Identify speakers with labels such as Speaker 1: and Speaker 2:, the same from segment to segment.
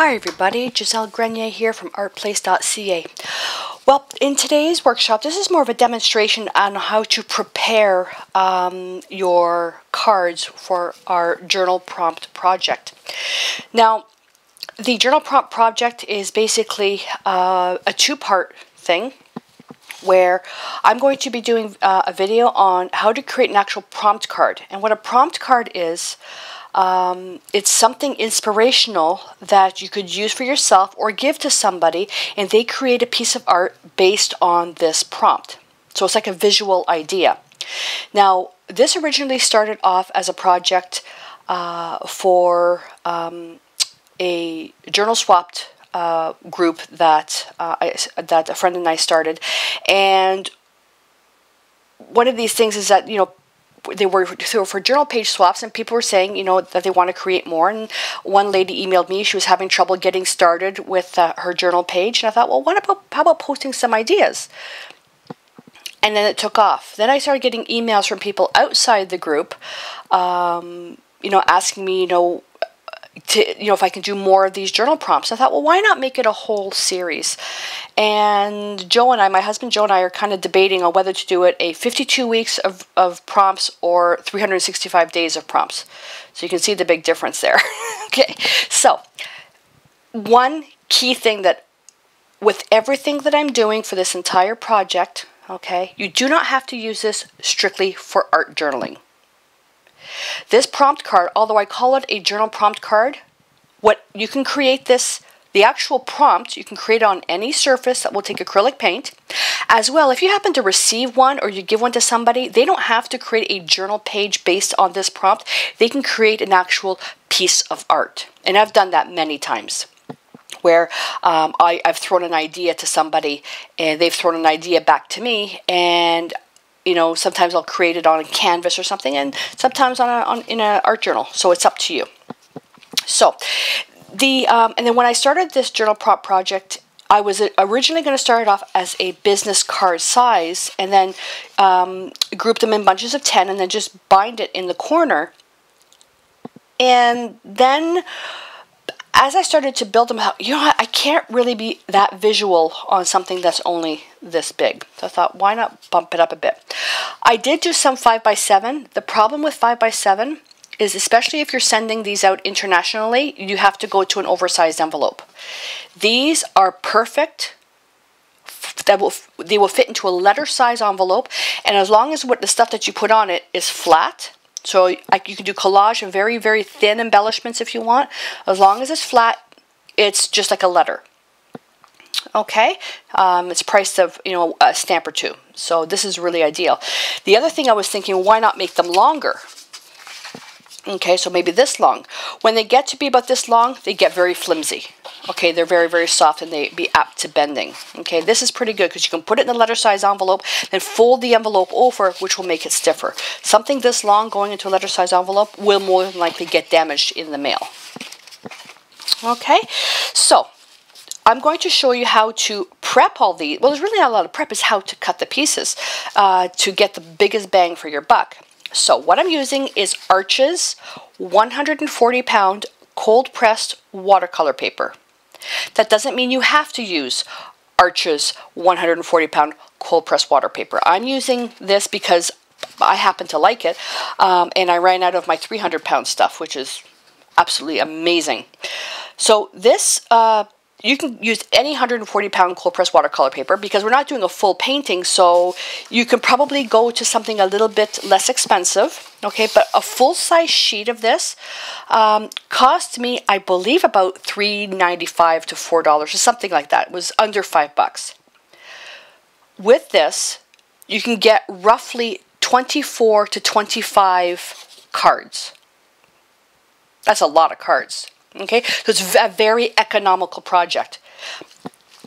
Speaker 1: Hi everybody, Giselle Grenier here from artplace.ca. Well, in today's workshop, this is more of a demonstration on how to prepare your cards for our journal prompt project. Now, the journal prompt project is basically a two-part thing where I'm going to be doing a video on how to create an actual prompt card. And what a prompt card is, it's something inspirational that you could use for yourself or give to somebody, and they create a piece of art based on this prompt. So it's like a visual idea. Now, this originally started off as a project for a journal swapped group that a friend and I started. And one of these things is that, you know, they were for journal page swaps, and people were saying, you know, that they want to create more. And one lady emailed me; she was having trouble getting started with her journal page. And I thought, well, how about posting some ideas? And then it took off. Then I started getting emails from people outside the group, you know, asking me, if I can do more of these journal prompts. I thought, well, why not make it a whole series? And Joe and I, my husband Joe and I, are kind of debating on whether to do it a 52 weeks of prompts or 365 days of prompts. So you can see the big difference there. Okay, so one key thing that with everything that I'm doing for this entire project, okay, you do not have to use this strictly for art journaling. This prompt card, although I call it a journal prompt card, what you can create this, the actual prompt, you can create on any surface that will take acrylic paint. As well, if you happen to receive one or you give one to somebody, they don't have to create a journal page based on this prompt. They can create an actual piece of art. And I've done that many times, where I've thrown an idea to somebody and they've thrown an idea back to me, and you know, sometimes I'll create it on a canvas or something, and sometimes in an art journal. So it's up to you. So and then when I started this journal prompt project, I was originally going to start it off as a business card size, and then group them in bunches of 10, and then just bind it in the corner. And then as I started to build them out, you know, I can't really be that visual on something that's only this big. So I thought, why not bump it up a bit? I did do some 5x7. The problem with 5x7 is, especially if you're sending these out internationally, you have to go to an oversized envelope. These are perfect. They will fit into a letter size envelope, and as long as the stuff that you put on it is flat. So you can do collage and very, very thin embellishments if you want. As long as it's flat, it's just like a letter. Okay, it's priced of, you know, a stamp or two. So this is really ideal. The other thing I was thinking, why not make them longer? Okay, so maybe this long. When they get to be about this long, they get very flimsy. Okay, they're very, very soft, and they be apt to bending. Okay, this is pretty good because you can put it in a letter size envelope, then fold the envelope over, which will make it stiffer. Something this long going into a letter size envelope will more than likely get damaged in the mail. Okay, so I'm going to show you how to prep all these. Well, there's really not a lot of prep. It's how to cut the pieces to get the biggest bang for your buck. So what I'm using is Arches 140-pound cold pressed watercolor paper. That doesn't mean you have to use Arches 140-pound cold pressed water paper. I'm using this because I happen to like it, and I ran out of my 300-pound stuff, which is absolutely amazing. So this, you can use any 140-pound cold pressed watercolor paper because we're not doing a full painting, so you can probably go to something a little bit less expensive. Okay, but a full-size sheet of this cost me, I believe, about $3.95 to $4 or something like that. It was under $5. With this, you can get roughly 24 to 25 cards. That's a lot of cards. Okay, so it's a very economical project.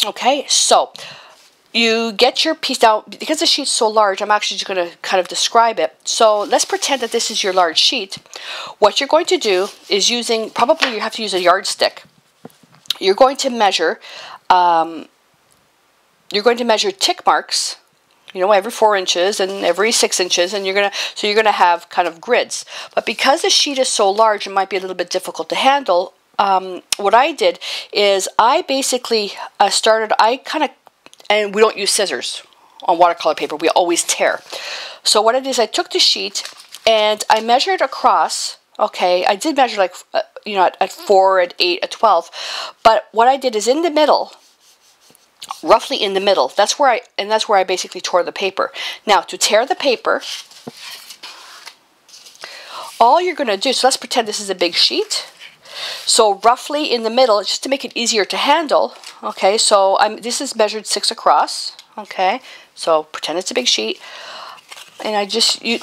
Speaker 1: Okay, so you get your piece out. Because the sheet's so large, I'm actually just going to kind of describe it. So let's pretend that this is your large sheet. What you're going to do is probably you have to use a yardstick. You're going to measure tick marks you know, every 4 inches and every 6 inches, and you're gonna have kind of grids. But because the sheet is so large, it might be a little bit difficult to handle. what I did is I basically and we don't use scissors on watercolor paper. We always tear. So what I did is I took the sheet and I measured across. Okay, I did measure like, you know, at 4, at 8, at 12. But what I did is in the middle, roughly in the middle, that's where I basically tore the paper. Now, to tear the paper, all you're going to do, so let's pretend this is a big sheet. So roughly in the middle, just to make it easier to handle, okay, so this is measured 6 across, okay, so pretend it's a big sheet. And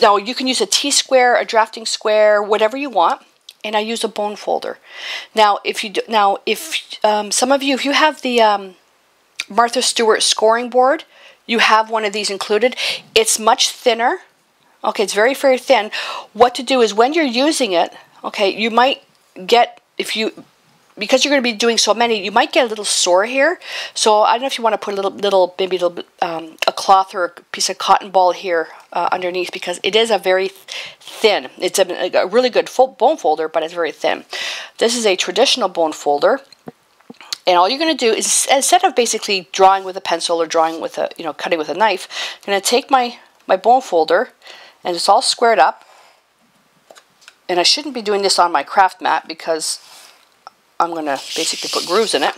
Speaker 1: now you can use a T-square, a drafting square, whatever you want. And I use a bone folder. Now, if some of you, if you have the Martha Stewart scoring board, you have one of these included. It's much thinner. Okay, it's very, very thin. What to do is when you're using it, okay, you might get, because you're going to be doing so many, you might get a little sore here. So I don't know if you want to put maybe a little bit, a cloth or a piece of cotton ball here underneath, because it is a very thin. It's a really good bone folder, but it's very thin. This is a traditional bone folder. And all you're going to do is, instead of basically drawing with a pencil or drawing with cutting with a knife, I'm going to take my bone folder, and it's all squared up. And I shouldn't be doing this on my craft mat because I'm going to basically put grooves in it.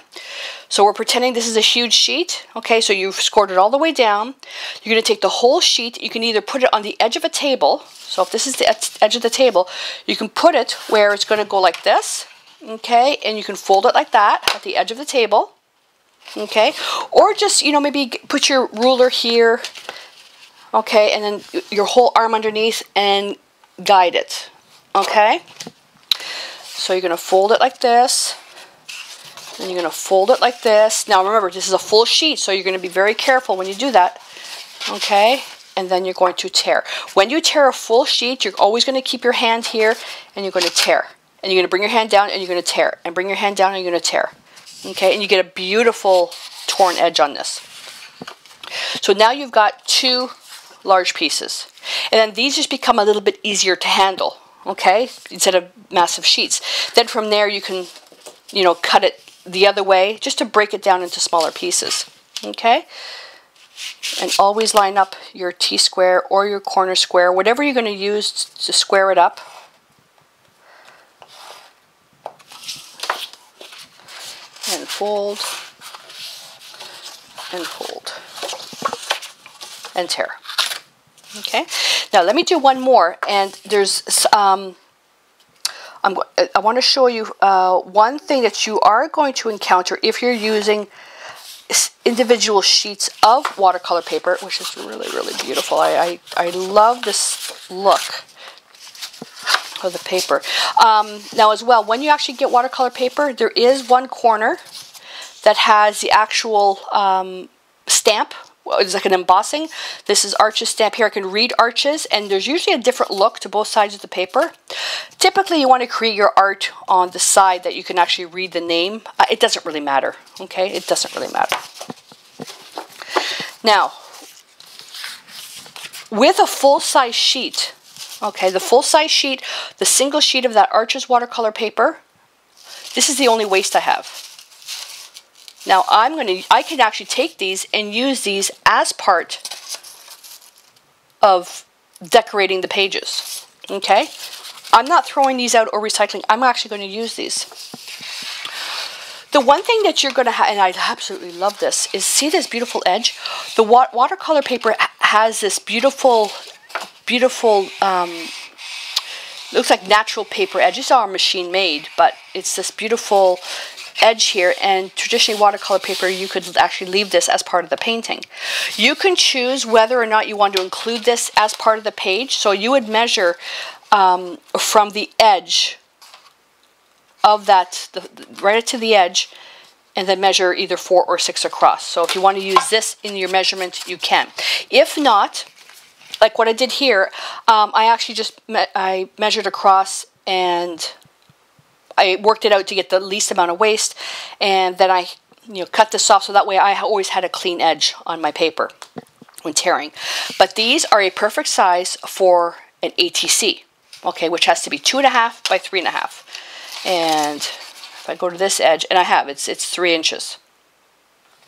Speaker 1: So we're pretending this is a huge sheet. Okay, so you've scored it all the way down. You're going to take the whole sheet. You can either put it on the edge of a table. So if this is the edge of the table, you can put it where it's going to go like this. Okay, and you can fold it like that at the edge of the table. Okay, or just, maybe put your ruler here. Okay, and then your whole arm underneath and guide it. Okay, so you're going to fold it like this, and you're going to fold it like this. Now remember, this is a full sheet, so you're going to be very careful when you do that. Okay, and then you're going to tear. When you tear a full sheet, you're always going to keep your hand here, and you're going to tear. And you're going to bring your hand down, and you're going to tear. And bring your hand down, and you're going to tear. Okay, and you get a beautiful torn edge on this. So now you've got 2 large pieces. And then these just become a little bit easier to handle. Okay, instead of massive sheets. Then from there you can, cut it the other way just to break it down into smaller pieces. Okay, and always line up your T-square or your corner square, whatever you're going to use to square it up. And fold, and fold, and tear. Okay, now let me do one more, and there's I want to show you one thing that you are going to encounter if you're using individual sheets of watercolor paper, which is really, really beautiful. I love this look of the paper. Now as well, when you actually get watercolor paper, there is one corner that has the actual stamp. It's like an embossing. This is Arches stamp here. I can read Arches, and there's usually a different look to both sides of the paper. Typically, you want to create your art on the side that you can actually read the name. It doesn't really matter, okay? It doesn't really matter. Now, with a full-size sheet, okay, the full-size sheet, the single sheet of that Arches watercolor paper, this is the only waste I have. Now I can actually take these and use these as part of decorating the pages. Okay? I'm not throwing these out or recycling. I'm actually going to use these. The one thing that you're going to have, and I absolutely love this, is see this beautiful edge? The watercolor paper has this beautiful, beautiful, looks like natural paper edge. These are machine made, but it's this beautiful edge here, and traditionally watercolor paper, you could actually leave this as part of the painting. You can choose whether or not you want to include this as part of the page. So you would measure from the edge of that, right to the edge, and then measure either 4 or 6 across. So if you want to use this in your measurement, you can. If not, like what I did here, I actually just I measured across, and I worked it out to get the least amount of waste, and then I cut this off so that way I always had a clean edge on my paper when tearing. But these are a perfect size for an ATC, okay, which has to be 2.5 by 3.5. And if I go to this edge, and I have, it's 3 inches.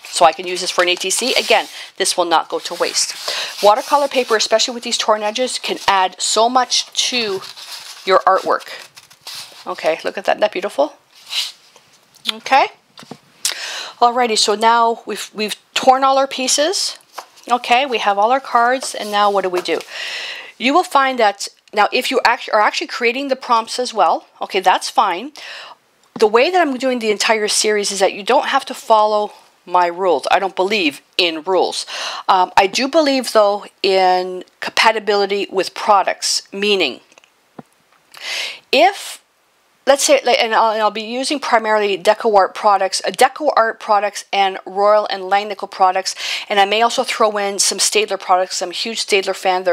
Speaker 1: So I can use this for an ATC. Again, this will not go to waste. Watercolor paper, especially with these torn edges, can add so much to your artwork. Okay, look at that. Isn't that beautiful? Okay. Alrighty, so now we've torn all our pieces. Okay, we have all our cards, and now what do? You will find that now if you are actually creating the prompts as well, okay, that's fine. The way that I'm doing the entire series is that you don't have to follow my rules. I don't believe in rules. I do believe, though, in compatibility with products, meaning if, let's say, and I'll be using primarily DecoArt products and Royal and Langnickel products, and I may also throw in some Staedtler products. I'm a huge Staedtler fan.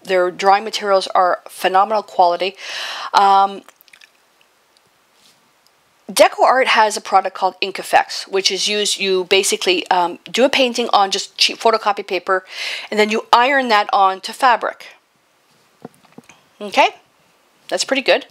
Speaker 1: Their drawing materials are phenomenal quality. DecoArt has a product called Ink Effects, which is used, you basically do a painting on just cheap photocopy paper, and then you iron that on to fabric. Okay? That's pretty good.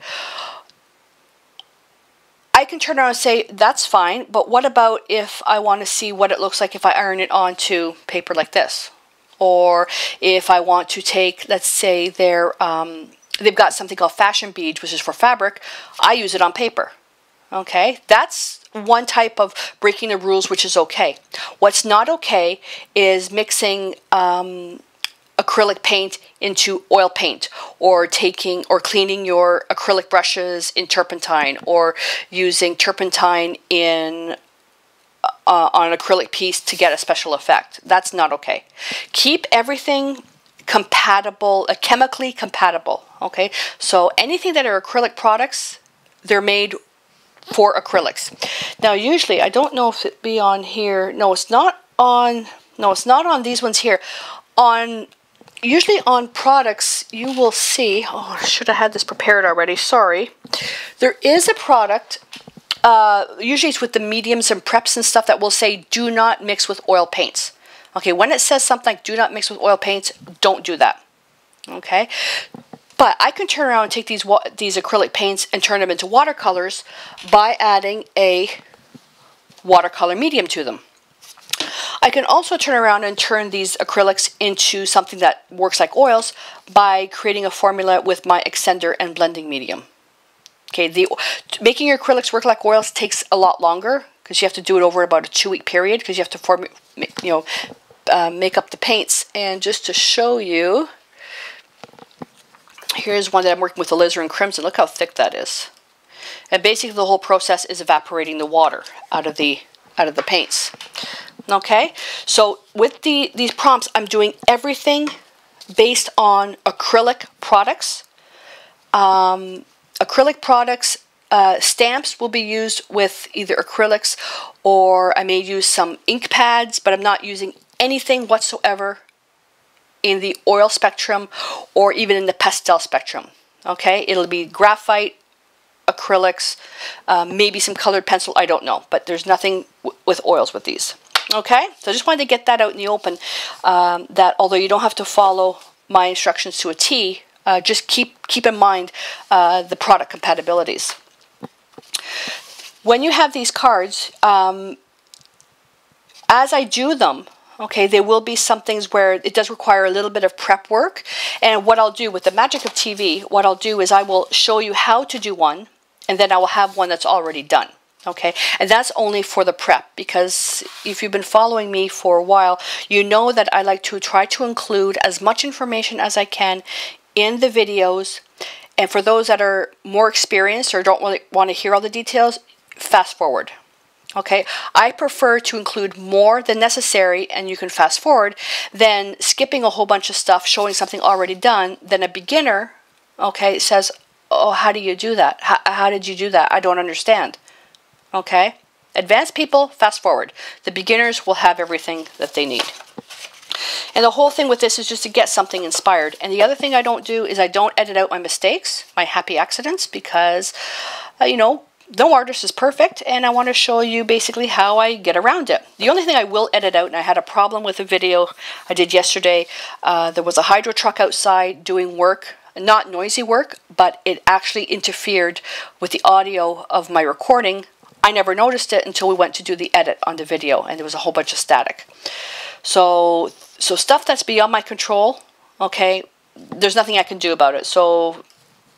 Speaker 1: I can turn around and say, that's fine, but what about if I want to see what it looks like if I iron it onto paper like this? Or if I want to take, let's say, they've got something called fashion beads, which is for fabric. I use it on paper. Okay, that's one type of breaking the rules, which is okay. What's not okay is mixing acrylic paint into oil paint, or cleaning your acrylic brushes in turpentine, or using turpentine in on an acrylic piece to get a special effect. That's not okay. Keep everything compatible, chemically compatible. Okay, so anything that are acrylic products, they're made for acrylics. Now usually, I don't know if it be on here. No, it's not on. No, it's not on these ones here. Usually on products, you will see. Oh, I should have had this prepared already. Sorry. There is a product. Usually it's with the mediums and preps and stuff that will say do not mix with oil paints. Okay, when it says something like do not mix with oil paints, don't do that. Okay. But I can turn around and take these acrylic paints and turn them into watercolors by adding a watercolor medium to them. I can also turn around and turn these acrylics into something that works like oils by creating a formula with my extender and blending medium. Okay, making your acrylics work like oils takes a lot longer because you have to do it over about a 2-week period because you have to make up the paints. And just to show you, here's one that I'm working with alizarin crimson. Look how thick that is. And basically the whole process is evaporating the water out of the paints. Okay, so with these prompts, I'm doing everything based on acrylic products. Acrylic products, stamps will be used with either acrylics, or I may use some ink pads, but I'm not using anything whatsoever in the oil spectrum or even in the pastel spectrum. Okay, it'll be graphite, acrylics, maybe some colored pencil, I don't know, but there's nothing with oils with these. Okay, so I just wanted to get that out in the open, that although you don't have to follow my instructions to a T, just keep in mind the product compatibilities. When you have these cards, as I do them, okay, there will be some things where it does require a little bit of prep work. And what I'll do with the magic of TV, what I'll do is I will show you how to do one, and then I will have one that's already done. Okay, and that's only for the prep, because if you've been following me for a while, you know that I like to try to include as much information as I can in the videos. And for those that are more experienced or don't really want to hear all the details, fast forward. Okay, I prefer to include more than necessary, and you can fast forward, than skipping a whole bunch of stuff, showing something already done. Then a beginner, okay, says, oh, how do you do that? How did you do that? I don't understand. Okay, advanced people, fast forward. The beginners will have everything that they need. And the whole thing with this is just to get something inspired. And the other thing I don't do is I don't edit out my mistakes, my happy accidents, because, you know, no artist is perfect, and I want to show you basically how I get around it. The only thing I will edit out, and I had a problem with a video I did yesterday, there was a hydro truck outside doing work not noisy work, but it actually interfered with the audio of my recording. I never noticed it until we went to do the edit on the video, and there was a whole bunch of static. So stuff that's beyond my control, okay, there's nothing I can do about it. So,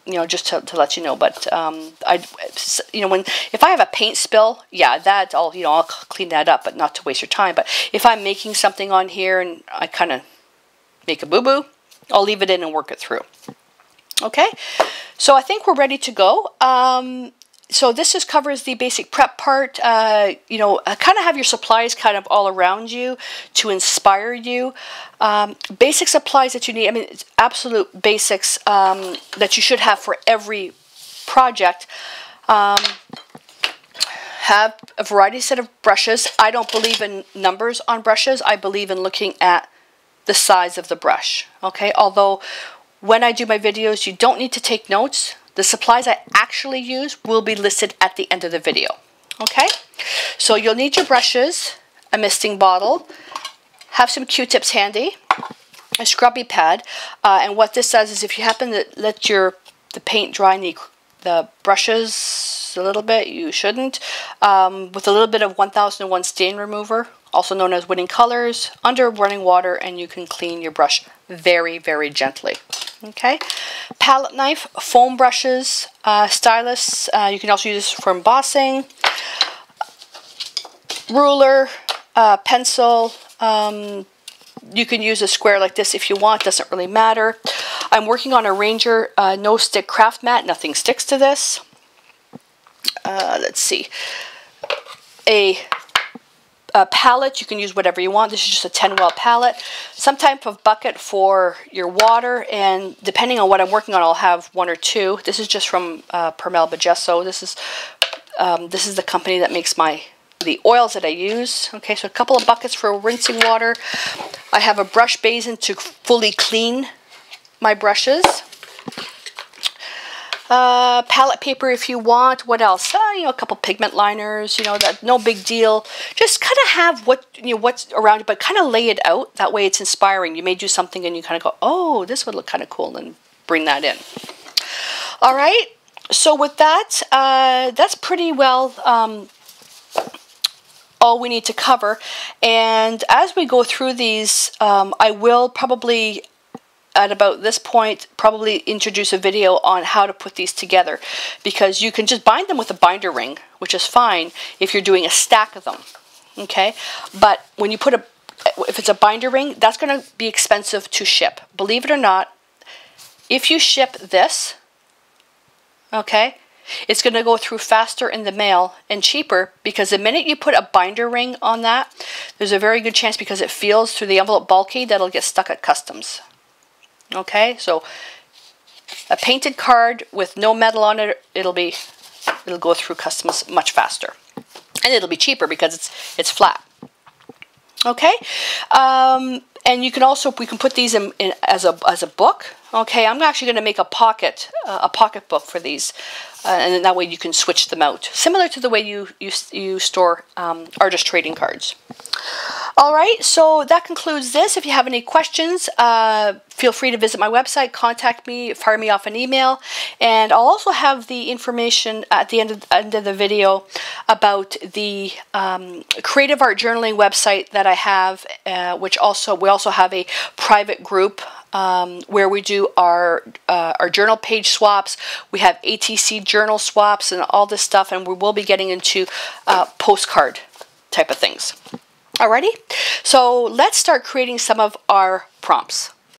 Speaker 1: you know, just to let you know. But you know, if I have a paint spill, yeah, that I'll clean that up, but not to waste your time. But if I'm making something on here and I kind of make a boo-boo, I'll leave it in and work it through. Okay, so I think we're ready to go. So this just covers the basic prep part. You know, kind of have your supplies kind of all around you to inspire you. Basic supplies that you need. I mean, it's absolute basics that you should have for every project. Have a variety set of brushes. I don't believe in numbers on brushes. I believe in looking at the size of the brush. Okay, although when I do my videos, you don't need to take notes. The supplies I actually use will be listed at the end of the video. Okay, so you'll need your brushes, a misting bottle, have some Q-tips handy, a scrubby pad, and what this does is if you happen to let the paint dry in the brushes a little bit, you shouldn't, with a little bit of 1001 stain remover, also known as winning colors, under running water, and you can clean your brush very, very gently. Okay, palette knife, foam brushes, stylus, you can also use this for embossing, ruler, pencil, you can use a square like this if you want, doesn't really matter. I'm working on a Ranger no stick craft mat, nothing sticks to this. Let's see, a palette, you can use whatever you want. This is just a 10-well palette. Some type of bucket for your water, and depending on what I'm working on, I'll have one or two. This is just from Permel Bagesso. This is the company that makes the oils that I use. Okay, so a couple of buckets for rinsing water. I have a brush basin to fully clean my brushes. Palette paper if you want. What else? You know, a couple pigment liners. You know, that no big deal. Just kind of have what's around you, but kind of lay it out. That way, it's inspiring. You may do something and you kind of go, "Oh, this would look kind of cool," and bring that in. All right. So with that, that's pretty well all we need to cover. And as we go through these, I will probably, at about this point, probably introduce a video on how to put these together, because you can just bind them with a binder ring, which is fine if you're doing a stack of them. Okay, but when you if it's a binder ring, that's going to be expensive to ship. Believe it or not, if you ship this, okay, it's going to go through faster in the mail and cheaper, because the minute you put a binder ring on that, there's a very good chance, because it feels through the envelope bulky, that'll get stuck at customs. Okay, so a painted card with no metal on it, it'll go through customs much faster, and it'll be cheaper because it's flat. Okay, and you can also, we can put these in as a book. Okay, I'm actually going to make a pocket book for these, and then that way you can switch them out, similar to the way you store artist trading cards. All right, so that concludes this. If you have any questions, feel free to visit my website, contact me, fire me off an email, and I'll also have the information at the end of the video about the creative art journaling website that I have, which we also have a private group where we do our journal page swaps. We have ATC journal swaps and all this stuff, and we will be getting into postcard type of things. Alrighty, so let's start creating some of our prompts.